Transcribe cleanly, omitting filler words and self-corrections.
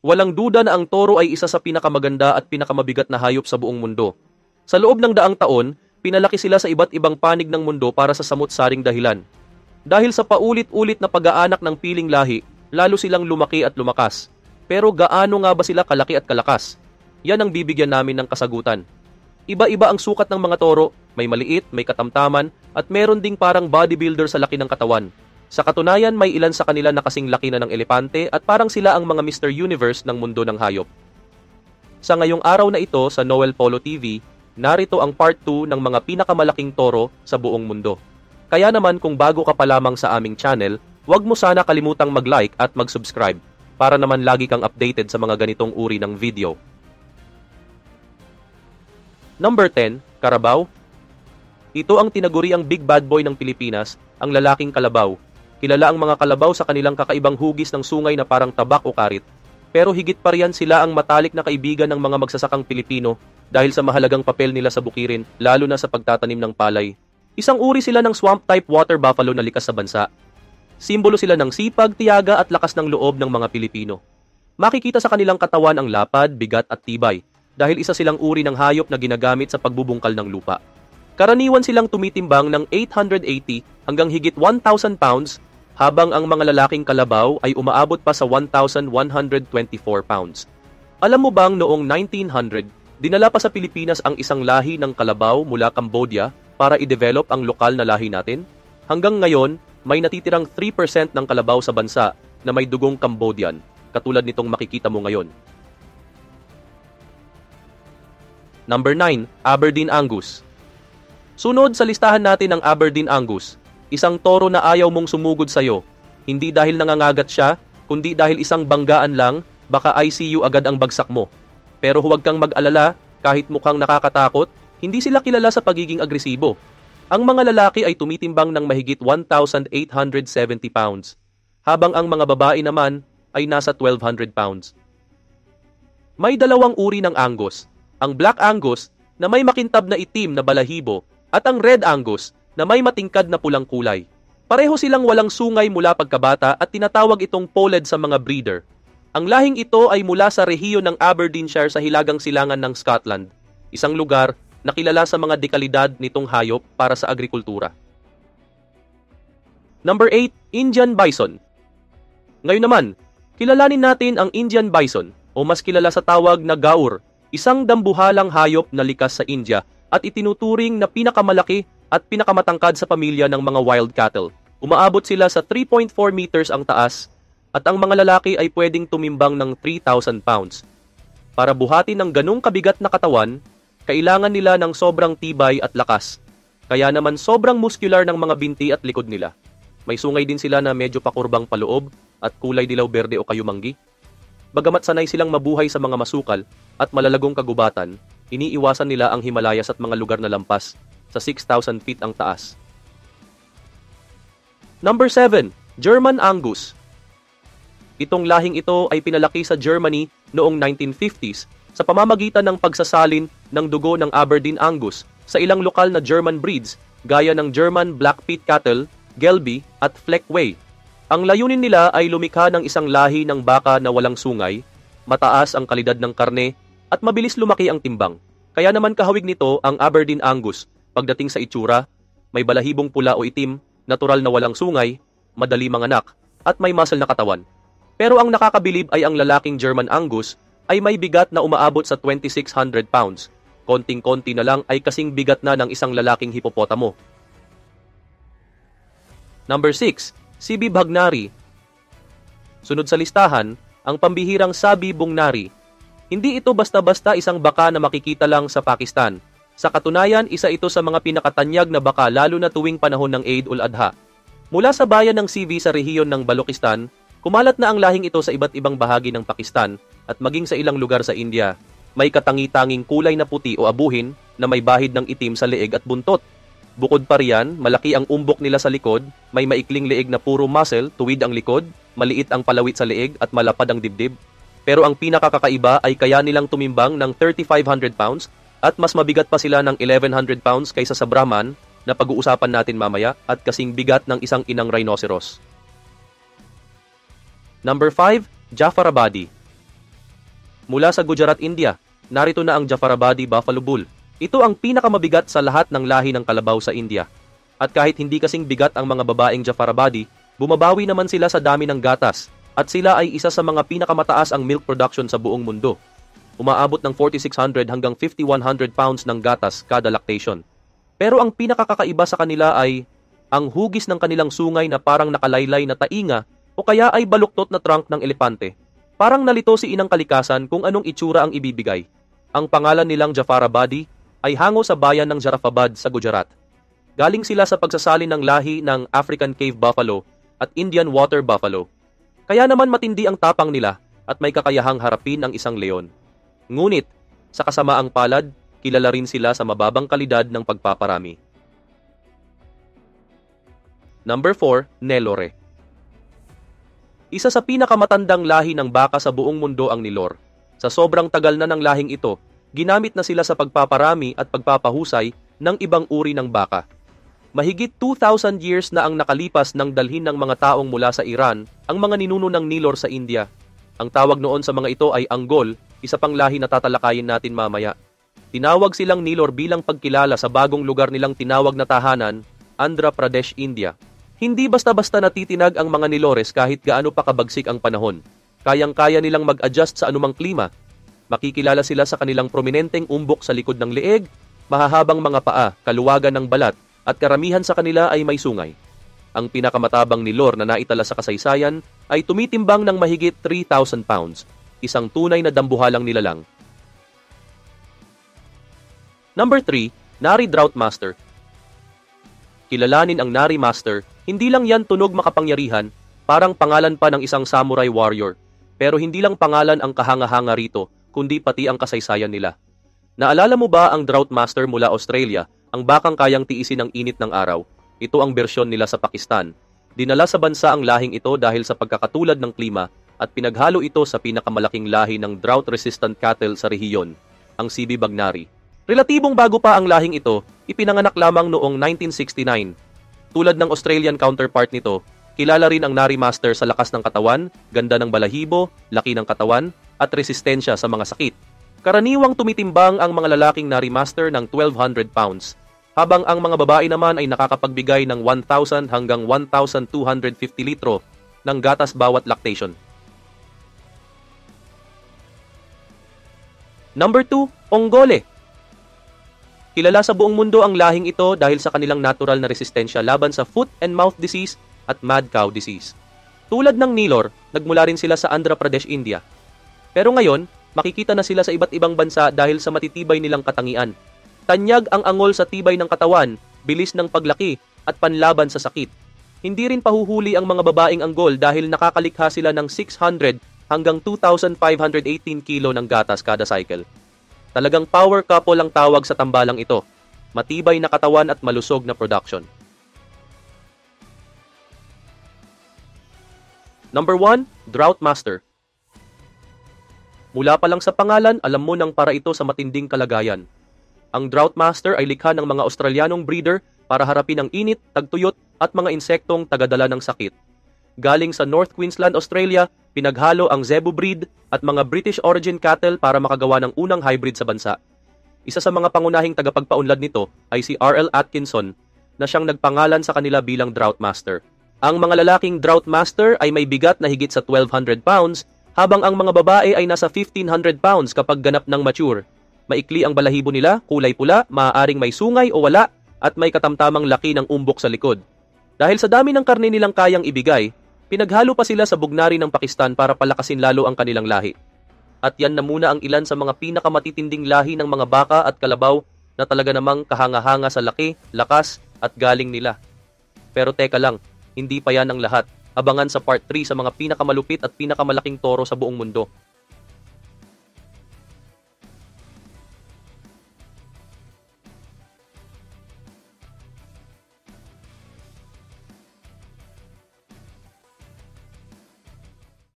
Walang duda na ang toro ay isa sa pinakamaganda at pinakamabigat na hayop sa buong mundo. Sa loob ng daang taon, pinalaki sila sa iba't ibang panig ng mundo para sa samut-saring dahilan. Dahil sa paulit-ulit na pag-aanak ng piling lahi, lalo silang lumaki at lumakas. Pero gaano nga ba sila kalaki at kalakas? Yan ang bibigyan namin ng kasagutan. Iba-iba ang sukat ng mga toro, may maliit, may katamtaman, at meron ding parang bodybuilder sa laki ng katawan. Sa katunayan, may ilan sa kanila na kasing laki na ng elepante at parang sila ang mga Mr. Universe ng mundo ng hayop. Sa ngayong araw na ito sa Noel Polo TV, narito ang part 2 ng mga pinakamalaking toro sa buong mundo. Kaya naman kung bago ka pa lamang sa aming channel, huwag mo sana kalimutang mag-like at mag-subscribe para naman lagi kang updated sa mga ganitong uri ng video. Number 10, Karabaw. Ito ang tinaguriang big bad boy ng Pilipinas, ang lalaking kalabaw. Kilala ang mga kalabaw sa kanilang kakaibang hugis ng sungay na parang tabak o karit. Pero higit pa riyan sila ang matalik na kaibigan ng mga magsasakang Pilipino dahil sa mahalagang papel nila sa bukirin, lalo na sa pagtatanim ng palay. Isang uri sila ng swamp-type water buffalo na likas sa bansa. Simbolo sila ng sipag, tiyaga at lakas ng loob ng mga Pilipino. Makikita sa kanilang katawan ang lapad, bigat at tibay dahil isa silang uri ng hayop na ginagamit sa pagbubungkal ng lupa. Karaniwan silang tumitimbang ng 880 hanggang higit 1,000 pounds habang ang mga lalaking kalabaw ay umaabot pa sa 1,124 pounds. Alam mo bang noong 1900, dinala pa sa Pilipinas ang isang lahi ng kalabaw mula Cambodia para i-develop ang lokal na lahi natin? Hanggang ngayon, may natitirang 3% ng kalabaw sa bansa na may dugong Cambodian, katulad nitong makikita mo ngayon. Number 9, Aberdeen Angus. Sunod sa listahan natin ang Aberdeen Angus, isang toro na ayaw mong sumugod sa'yo. Hindi dahil nangangagat siya, kundi dahil isang banggaan lang, baka ICU agad ang bagsak mo. Pero huwag kang mag-alala, kahit mukhang nakakatakot, hindi sila kilala sa pagiging agresibo. Ang mga lalaki ay tumitimbang ng mahigit 1,870 pounds, habang ang mga babae naman ay nasa 1,200 pounds. May dalawang uri ng Angus, ang Black Angus na may makintab na itim na balahibo at ang Red Angus na may matingkad na pulang kulay. Pareho silang walang sungay mula pagkabata at tinatawag itong poled sa mga breeder. Ang lahing ito ay mula sa rehiyon ng Aberdeenshire sa hilagang silangan ng Scotland, isang lugar na kilala sa mga dekalidad nitong hayop para sa agrikultura. Number 8, Indian Bison. Ngayon naman, kilalanin natin ang Indian Bison o mas kilala sa tawag na gaur, isang dambuhalang hayop na likas sa India at itinuturing na pinakamalaki at pinakamatangkad sa pamilya ng mga wild cattle. Umaabot sila sa 3.4 meters ang taas at ang mga lalaki ay pwedeng tumimbang ng 3,000 pounds. Para buhatin ng ganung kabigat na katawan, kailangan nila ng sobrang tibay at lakas. Kaya naman sobrang muscular ng mga binti at likod nila. May sungay din sila na medyo pakurbang paloob at kulay dilaw berde o kayumanggi. Bagamat sanay silang mabuhay sa mga masukal at malalagong kagubatan, iniiwasan nila ang Himalayas at mga lugar na lampas sa 6,000 feet ang taas. Number 7, German Angus. Itong lahing ito ay pinalaki sa Germany noong 1950s sa pamamagitan ng pagsasalin ng dugo ng Aberdeen Angus sa ilang lokal na German breeds gaya ng German Black Pit Cattle, Gelbvieh at Fleckway. Ang layunin nila ay lumikha ng isang lahi ng baka na walang sungay, mataas ang kalidad ng karne at mabilis lumaki ang timbang. Kaya naman kahawig nito ang Aberdeen Angus pagdating sa itsura, may balahibong pula o itim, natural na walang sungay, madali manganak at may muscle na katawan. Pero ang nakakabilib ay ang lalaking German Angus ay may bigat na umaabot sa 2,600 pounds. Konting-konti na lang ay kasing bigat na ng isang lalaking hipopotamo. Number 6, Sibi Bagnari. Sunod sa listahan, ang pambihirang Sabi Bungnari. Hindi ito basta-basta isang baka na makikita lang sa Pakistan. Sa katunayan, isa ito sa mga pinakatanyag na baka lalo na tuwing panahon ng Eid ul-Adha. Mula sa bayan ng Sibi sa rehiyon ng Balochistan, kumalat na ang lahing ito sa iba't ibang bahagi ng Pakistan at maging sa ilang lugar sa India. May katangi-tanging kulay na puti o abuhin na may bahid ng itim sa leeg at buntot. Bukod pa riyan, malaki ang umbok nila sa likod, may maikling leeg na puro muscle, tuwid ang likod, maliit ang palawit sa leeg at malapad ang dibdib. Pero ang pinakakakaiba ay kaya nilang tumimbang ng 3,500 pounds at mas mabigat pa sila ng 1,100 pounds kaysa sa Brahman na pag-uusapan natin mamaya at kasing bigat ng isang inang rhinoceros. Number 5, Jafarabadi. Mula sa Gujarat, India, narito na ang Jafarabadi Buffalo Bull. Ito ang pinakamabigat sa lahat ng lahi ng kalabaw sa India. At kahit hindi kasing bigat ang mga babaeng Jafarabadi, bumabawi naman sila sa dami ng gatas at sila ay isa sa mga pinakamataas ang milk production sa buong mundo. Umaabot ng 4,600 hanggang 5,100 pounds ng gatas kada lactation. Pero ang pinakakakaiba sa kanila ay ang hugis ng kanilang sungay na parang nakalaylay na tainga o kaya ay baluktot na trunk ng elepante. Parang nalito si Inang Kalikasan kung anong itsura ang ibibigay. Ang pangalan nilang Jafarabadi ay hango sa bayan ng Jarafabad sa Gujarat. Galing sila sa pagsasalin ng lahi ng African Cave Buffalo at Indian Water Buffalo. Kaya naman matindi ang tapang nila at may kakayahang harapin ang isang leon. Ngunit, sa kasamaang palad, kilala rin sila sa mababang kalidad ng pagpaparami. Number 4, Nelore. Isa sa pinakamatandang lahi ng baka sa buong mundo ang Nilor. Sa sobrang tagal na ng lahing ito, ginamit na sila sa pagpaparami at pagpapahusay ng ibang uri ng baka. Mahigit 2,000 years na ang nakalipas nang dalhin ng mga taong mula sa Iran ang mga ninuno ng Nilor sa India. Ang tawag noon sa mga ito ay Angol, isa pang lahi na tatalakayin natin mamaya. Tinawag silang Nilor bilang pagkilala sa bagong lugar nilang tinawag na tahanan, Andhra Pradesh, India. Hindi basta-basta natitinag ang mga Nilores kahit gaano pa kabagsik ang panahon. Kayang-kaya nilang mag-adjust sa anumang klima. Makikilala sila sa kanilang prominenteng umbok sa likod ng leeg, mahahabang mga paa, kaluwagan ng balat, at karamihan sa kanila ay may sungay. Ang pinakamatabang Nilor na naitala sa kasaysayan ay tumitimbang ng mahigit 3,000 pounds, isang tunay na dambuhalang nilalang. Number 3, Nari Drought Master. Kilalanin ang Nari Master, hindi lang yan tunog makapangyarihan, parang pangalan pa ng isang samurai warrior. Pero hindi lang pangalan ang kahanga-hanga rito, kundi pati ang kasaysayan nila. Naalala mo ba ang Drought Master mula Australia, ang bakang kayang tiisin ang init ng araw? Ito ang bersyon nila sa Pakistan. Dinala sa bansa ang lahing ito dahil sa pagkakatulad ng klima at pinaghalo ito sa pinakamalaking lahi ng drought-resistant cattle sa rehiyon, ang CB Bagnari. Relatibong bago pa ang lahing ito, ipinanganak lamang noong 1969. Tulad ng Australian counterpart nito, kilala rin ang Nari Master sa lakas ng katawan, ganda ng balahibo, laki ng katawan, at resistensya sa mga sakit. Karaniwang tumitimbang ang mga lalaking Nari Master ng 1,200 pounds, habang ang mga babae naman ay nakakapagbigay ng 1,000 hanggang 1,250 litro ng gatas bawat lactation. Number 2, Ongole. Kilala sa buong mundo ang lahing ito dahil sa kanilang natural na resistensya laban sa foot and mouth disease at mad cow disease. Tulad ng Nilor, nagmula rin sila sa Andhra Pradesh, India. Pero ngayon, makikita na sila sa iba't ibang bansa dahil sa matitibay nilang katangian. Tanyag ang angol sa tibay ng katawan, bilis ng paglaki, at panlaban sa sakit. Hindi rin pahuhuli ang mga babaeng Angol dahil nakakalikha sila ng 600 hanggang 2,518 kilo ng gatas kada cycle. Talagang power couple ang tawag sa tambalang ito. Matibay na katawan at malusog na production. Number 1, Drought Master. Mula pa lang sa pangalan, alam mo nang para ito sa matinding kalagayan. Ang Drought Master ay likha ng mga Australianong breeder para harapin ang init, tagtuyot at mga insektong tagadala ng sakit. Galing sa North Queensland, Australia, pinaghalo ang Zebu breed at mga British origin cattle para makagawa ng unang hybrid sa bansa. Isa sa mga pangunahing tagapagpaunlad nito ay si R.L. Atkinson na siyang nagpangalan sa kanila bilang Drought Master. Ang mga lalaking Drought Master ay may bigat na higit sa 1,200 pounds habang ang mga babae ay nasa 1,500 pounds kapag ganap ng mature. Maikli ang balahibo nila, kulay pula, maaaring may sungay o wala at may katamtamang laki ng umbok sa likod. Dahil sa dami ng karne nilang kayang ibigay, pinaghalo pa sila sa bugnari ng Pakistan para palakasin lalo ang kanilang lahi. At yan na muna ang ilan sa mga pinakamatitinding lahi ng mga baka at kalabaw na talaga namang kahanga-hanga sa laki, lakas at galing nila. Pero teka lang, hindi pa yan ang lahat. Abangan sa part 3 sa mga pinakamalupit at pinakamalaking toro sa buong mundo.